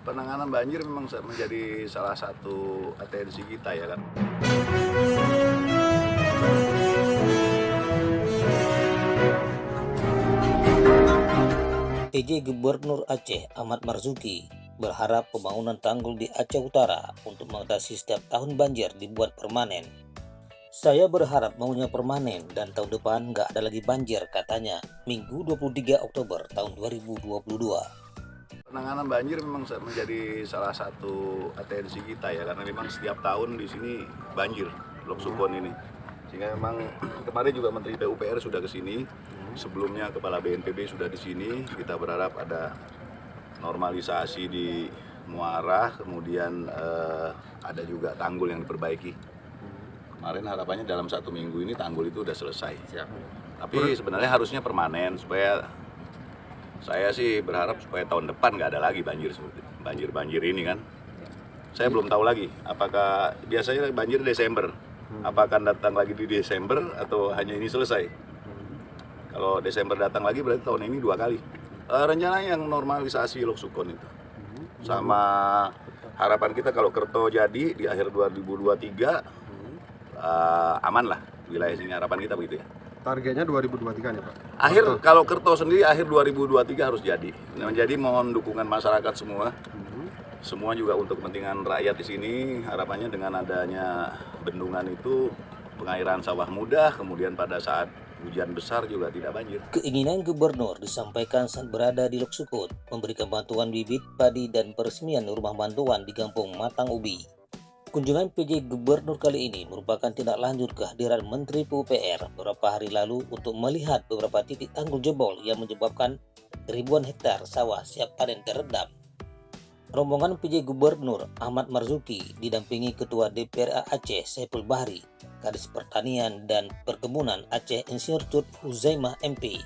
Penanganan banjir memang menjadi salah satu atensi kita ya kan. PJ Gubernur Aceh Ahmad Marzuki berharap pembangunan tanggul di Aceh Utara untuk mengatasi setiap tahun banjir dibuat permanen. Saya berharap maunya permanen dan tahun depan nggak ada lagi banjir, katanya Minggu 23 Oktober tahun 2022. Penanganan banjir memang menjadi salah satu atensi kita ya karena memang setiap tahun di sini banjir Lok Sukon ini. Sehingga memang kemarin juga Menteri PUPR sudah ke sini, sebelumnya Kepala BNPB sudah di sini. Kita berharap ada normalisasi di muara, kemudian ada juga tanggul yang diperbaiki. Kemarin harapannya dalam 1 minggu ini tanggul itu udah selesai. Tapi sebenarnya harusnya permanen supaya saya sih berharap supaya tahun depan nggak ada lagi banjir seperti banjir ini kan. Saya belum tahu lagi apakah biasanya banjir Desember. Apa akan datang lagi di Desember atau hanya ini selesai? Kalau Desember datang lagi berarti tahun ini 2 kali. Rencananya yang normalisasi Lok Sukon itu. Sama harapan kita kalau Kerto jadi di akhir 2023 aman lah wilayah sini, harapan kita begitu ya. Targetnya 2023 nih Pak? Kalau Kerto sendiri akhir 2023 harus jadi. Jadi mohon dukungan masyarakat semua. Semua juga untuk kepentingan rakyat di sini. Harapannya dengan adanya bendungan itu pengairan sawah mudah, kemudian pada saat hujan besar juga tidak banjir. Keinginan gubernur disampaikan saat berada di Lok Sukon memberikan bantuan bibit padi dan peresmian rumah bantuan di Kampung Matang Ubi. Kunjungan PJ Gubernur kali ini merupakan tindak lanjut kehadiran Menteri PUPR beberapa hari lalu untuk melihat beberapa titik tanggul jebol yang menyebabkan ribuan hektar sawah siap panen terendam. Rombongan PJ Gubernur Ahmad Marzuki didampingi Ketua DPRA Aceh Saiful Bahri, Kadis Pertanian dan Perkebunan Aceh Insinyur Tut Huzaimah MP,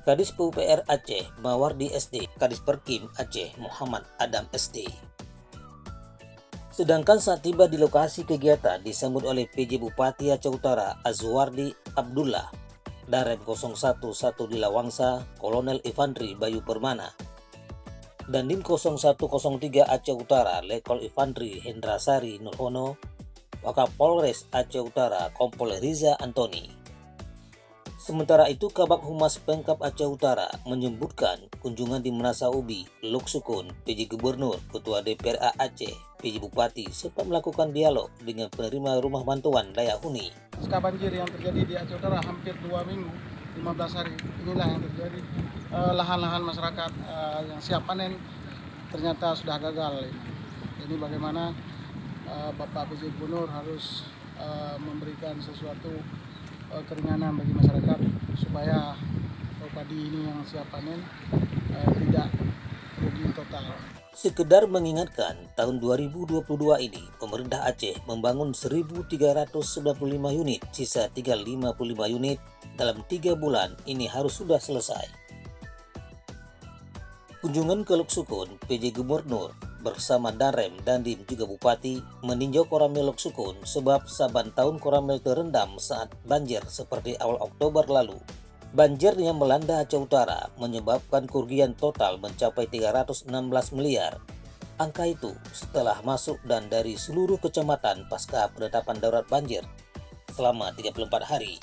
Kadis PUPR Aceh Mawardi SD, Kadis Perkim Aceh Muhammad Adam SD. Sedangkan saat tiba di lokasi kegiatan disambut oleh PJ Bupati Aceh Utara Azwardi Abdullah, Darem 011 di Lawangsa Kolonel Infantri Bayu Permana, dan Dim 0103 Aceh Utara Lekol Infantri Hendrasari Nurhono, Wakapolres Aceh Utara Kompol Riza Antoni. Sementara itu, Kabak Humas Pemkab Aceh Utara menyebutkan kunjungan di Menasa Ubi, Lok Sukon, PJ Gubernur, Ketua DPRA Aceh, PJ Bupati, serta melakukan dialog dengan penerima rumah bantuan layak huni. Pasca banjir yang terjadi di Aceh Utara hampir 2 minggu, 15 hari, inilah yang terjadi. Lahan-lahan masyarakat yang siap panen ternyata sudah gagal. Ini bagaimana Bapak PJ Gubernur harus memberikan sesuatu keringanan bagi masyarakat supaya padi ini yang siap panen tidak rugi total. Sekedar mengingatkan, tahun 2022 ini pemerintah Aceh membangun 1.395 unit, sisa tinggal 55 unit. Dalam 3 bulan ini harus sudah selesai. Kunjungan ke Lok Sukon, PJ Gubernur bersama Darem, Dandim juga Bupati meninjau Koramil Lok Sukon sebab saban tahun Koramil terendam saat banjir seperti awal Oktober lalu. Banjir yang melanda Aceh Utara menyebabkan kerugian total mencapai 316 miliar. Angka itu setelah masuk dan dari seluruh kecamatan pasca penetapan darurat banjir selama 34 hari.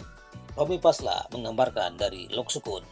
Romi Pasla menggambarkan dari Lok Sukon.